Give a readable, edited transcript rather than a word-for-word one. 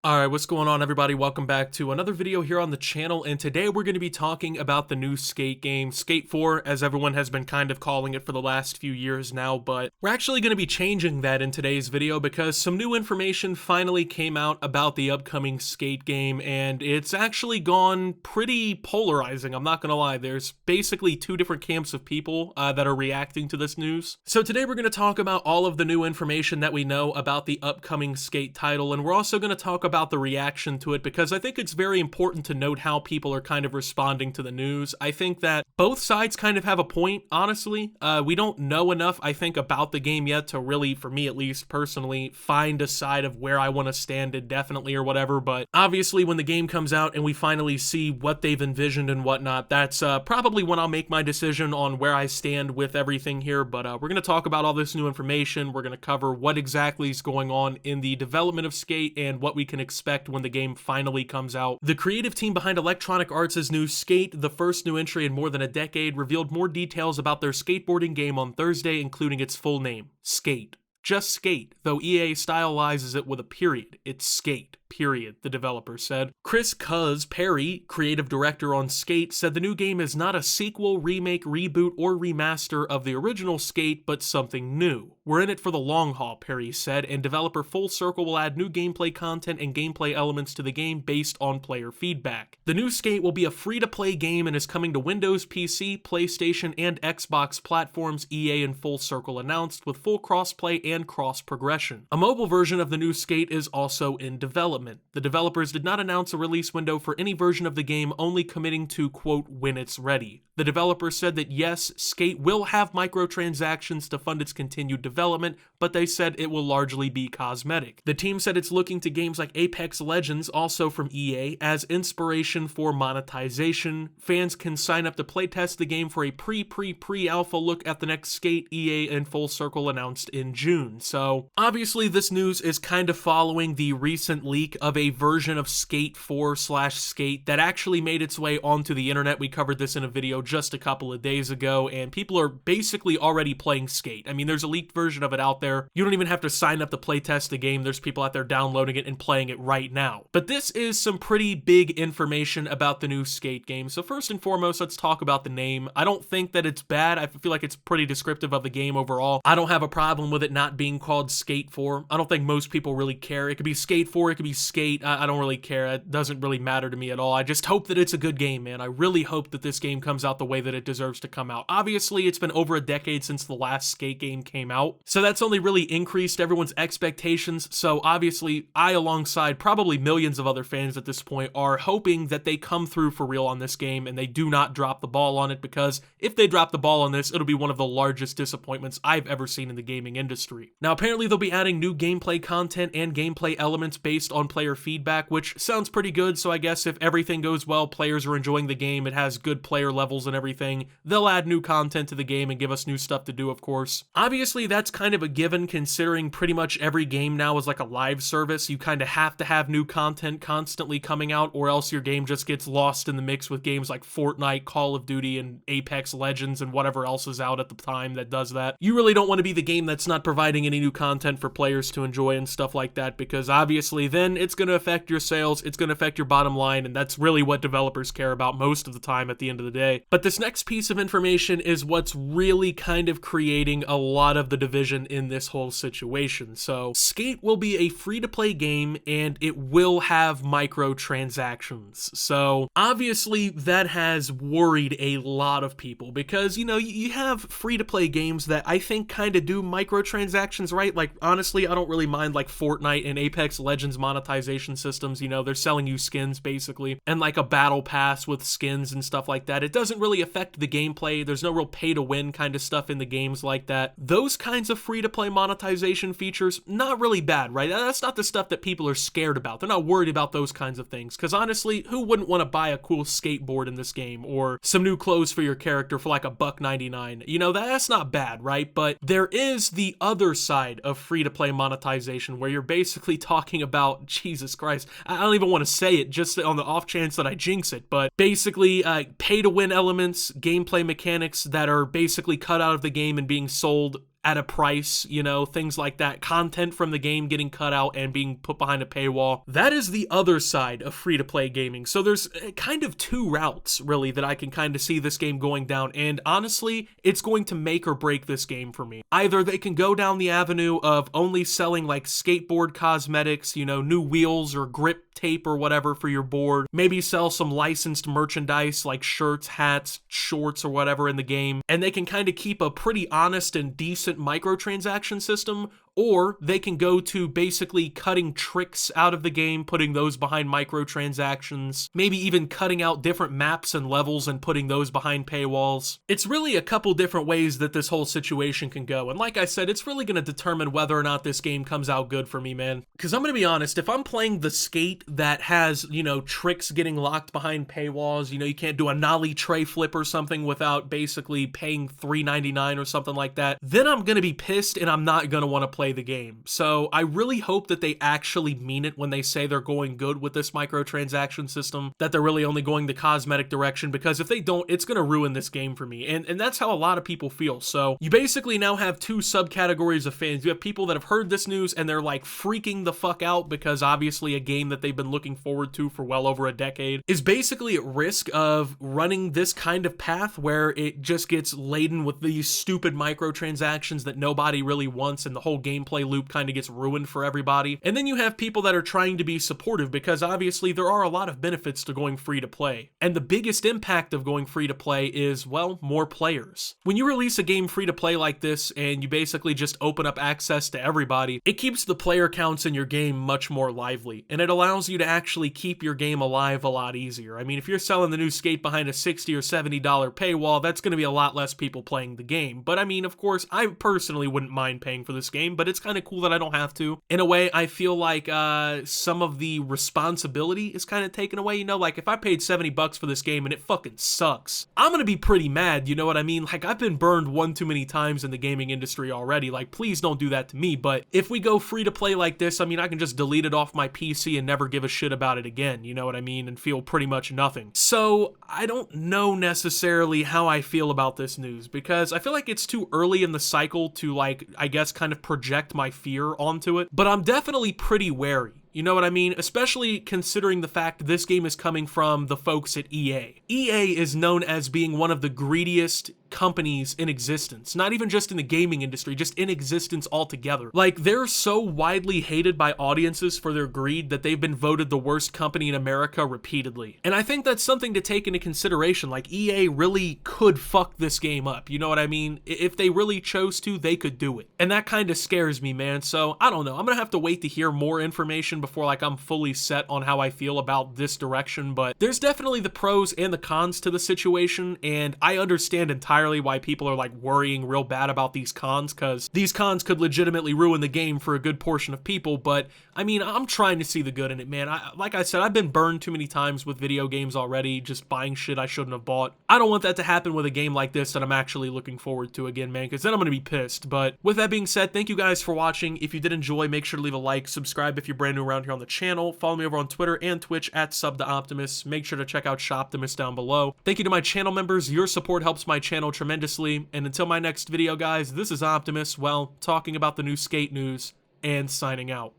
Alright, what's going on everybody? Welcome back to another video here on the channel, and today we're going to be talking about the new Skate game, Skate 4, as everyone has been kind of calling it for the last few years now, but we're actually going to be changing that in today's video because some new information finally came out about the upcoming Skate game, and it's actually gone pretty polarizing, I'm not going to lie. There's basically two different camps of people that are reacting to this news. So today we're going to talk about all of the new information that we know about the upcoming Skate title, and we're also going to talk about the reaction to it because I think it's very important to note how people are kind of responding to the news. I think that both sides kind of have a point, honestly. We don't know enough, I think, about the game yet to really, for me at least personally, find a side of where I want to stand indefinitely or whatever, but obviously when the game comes out and we finally see what they've envisioned and whatnot, that's probably when I'll make my decision on where I stand with everything here, but we're going to talk about all this new information. We're going to cover what exactly is going on in the development of Skate and what we can expect when the game finally comes out. The creative team behind Electronic Arts' new Skate, the first new entry in more than a decade, revealed more details about their skateboarding game on Thursday, including its full name, Skate. Just Skate, though EA stylizes it with a period. It's Skate. Period, the developer said. Chris "Cuz" Perry, creative director on Skate, said the new game is not a sequel, remake, reboot, or remaster of the original Skate, but something new. We're in it for the long haul, Perry said, and developer Full Circle will add new gameplay content and gameplay elements to the game based on player feedback. The new Skate will be a free-to-play game and is coming to Windows, PC, PlayStation, and Xbox platforms, EA and Full Circle announced, with full crossplay and cross-progression. A mobile version of the new Skate is also in development. The developers did not announce a release window for any version of the game, only committing to, quote, when it's ready. The developer said that yes, Skate will have microtransactions to fund its continued development, but they said it will largely be cosmetic. The team said it's looking to games like Apex Legends, also from EA, as inspiration for monetization. Fans can sign up to playtest the game for a pre-alpha look at the next Skate, EA and Full Circle announced in June. So, obviously this news is kind of following the recent leak of a version of Skate 4/Skate that actually made its way onto the internet. We covered this in a video just a couple of days ago, and people are basically already playing Skate. I mean, there's a leaked version of it out there. You don't even have to sign up to playtest the game. There's people out there downloading it and playing it right now. But this is some pretty big information about the new Skate game. So first and foremost, let's talk about the name. I don't think that it's bad. I feel like it's pretty descriptive of the game overall. I don't have a problem with it not being called Skate 4. I don't think most people really care. It could be Skate 4, it could be Skate. I don't really care. It doesn't really matter to me at all. I just hope that it's a good game, man. I really hope that this game comes out the way that it deserves to come out. Obviously, it's been over a decade since the last Skate game came out, so that's only really increased everyone's expectations. So obviously, I, alongside probably millions of other fans at this point, are hoping that they come through for real on this game and they do not drop the ball on it, because if they drop the ball on this, it'll be one of the largest disappointments I've ever seen in the gaming industry. Now, apparently they'll be adding new gameplay content and gameplay elements based on player feedback, which sounds pretty good. So I guess if everything goes well, players are enjoying the game, it has good player levels and everything, they'll add new content to the game and give us new stuff to do, of course. Obviously, that's kind of a given considering pretty much every game now is like a live service. You kind of have to have new content constantly coming out, or else your game just gets lost in the mix with games like Fortnite, Call of Duty, and Apex Legends, and whatever else is out at the time that does that. You really don't want to be the game that's not providing any new content for players to enjoy and stuff like that, because obviously then it's going to affect your sales, it's going to affect your bottom line, and that's really what developers care about most of the time at the end of the day. But this next piece of information is what's really kind of creating a lot of the division in this whole situation. So, Skate will be a free-to-play game, and it will have microtransactions. So, obviously, that has worried a lot of people, because, you know, you have free-to-play games that I think kind of do microtransactions right. Like, honestly, I don't really mind, like, Fortnite and Apex Legends monetization systems. You know, they're selling you skins, basically, and, like, a battle pass with skins and stuff like that. It doesn't really affect the gameplay. There's no real pay-to-win kind of stuff in the games like that. Those kinds of free-to-play monetization features, not really bad, right? That's not the stuff that people are scared about. They're not worried about those kinds of things, because honestly, who wouldn't want to buy a cool skateboard in this game, or some new clothes for your character for like $1.99? You know, that's not bad, right? But there is the other side of free-to-play monetization, where you're basically talking about, Jesus Christ, I don't even want to say it just on the off chance that I jinx it, but basically pay-to-win elements, gameplay mechanics that are basically cut out of the game and being sold at a price, you know, things like that, content from the game getting cut out and being put behind a paywall. That is the other side of free-to-play gaming. So there's kind of two routes, really, that I can kind of see this game going down, and honestly, it's going to make or break this game for me. Either they can go down the avenue of only selling like skateboard cosmetics, you know, new wheels or grip tape or whatever for your board, maybe sell some licensed merchandise like shirts, hats, shorts, or whatever in the game, and they can kind of keep a pretty honest and decent microtransaction system, or they can go to basically cutting tricks out of the game, putting those behind microtransactions, maybe even cutting out different maps and levels and putting those behind paywalls. It's really a couple different ways that this whole situation can go, and like I said, it's really going to determine whether or not this game comes out good for me, man. Because I'm going to be honest, if I'm playing the skate that has, you know, tricks getting locked behind paywalls, you know, you can't do a nollie tray flip or something without basically paying $3.99 or something like that, then I'm going to be pissed and I'm not going to want to play the game. So I really hope that they actually mean it when they say they're going good with this microtransaction system, that they're really only going the cosmetic direction, because if they don't, it's going to ruin this game for me. And that's how a lot of people feel. So you basically now have two subcategories of fans. You have people that have heard this news and they're like freaking the fuck out because obviously a game that they've been looking forward to for well over a decade is basically at risk of running this kind of path where it just gets laden with these stupid microtransactions that nobody really wants, and the whole gameplay loop kind of gets ruined for everybody. And then you have people that are trying to be supportive because obviously there are a lot of benefits to going free to play. And the biggest impact of going free to play is, well, more players. When you release a game free to play like this and you basically just open up access to everybody, it keeps the player counts in your game much more lively, and it allows you to actually keep your game alive a lot easier. I mean, if you're selling the new skate behind a $60 or $70 paywall, that's going to be a lot less people playing the game. But I mean, of course, I personally wouldn't mind paying for this game, but it's kind of cool that I don't have to. In a way, I feel like some of the responsibility is kind of taken away, you know, like if I paid $70 for this game and it fucking sucks, I'm gonna be pretty mad, you know what I mean? Like, I've been burned one too many times in the gaming industry already, like please don't do that to me. But if we go free to play like this, I mean, I can just delete it off my PC and never give a shit about it again, you know what I mean, and feel pretty much nothing. So I don't know necessarily how I feel about this news, because I feel like it's too early in the cycle to, like, I guess kind of project my fear onto it, but I'm definitely pretty wary. You know what I mean? Especially considering the fact this game is coming from the folks at EA. EA is known as being one of the greediest companies in existence, not even just in the gaming industry, just in existence altogether. Like, they're so widely hated by audiences for their greed that they've been voted the worst company in America repeatedly. And I think that's something to take into consideration. Like, EA really could fuck this game up, you know what I mean? If they really chose to, they could do it. And that kind of scares me, man. So, I don't know. I'm gonna have to wait to hear more information before, like, I'm fully set on how I feel about this direction, but there's definitely the pros and the cons to the situation, and I understand entirely why people are like worrying real bad about these cons, because these cons could legitimately ruin the game for a good portion of people. But I mean, I'm trying to see the good in it, man. Like I said, I've been burned too many times with video games already, just buying shit I shouldn't have bought. I don't want that to happen with a game like this that I'm actually looking forward to again, man, because then I'm gonna be pissed. But with that being said, thank you guys for watching. If you did enjoy, make sure to leave a like, subscribe if you're brand new around here on the channel, follow me over on Twitter and Twitch at @SubTheOptimus. Make sure to check out Shoptimus down below. Thank you to my channel members. Your support helps my channel tremendously. And until my next video, guys, this is Optimus, well, talking about the new skate news and signing out.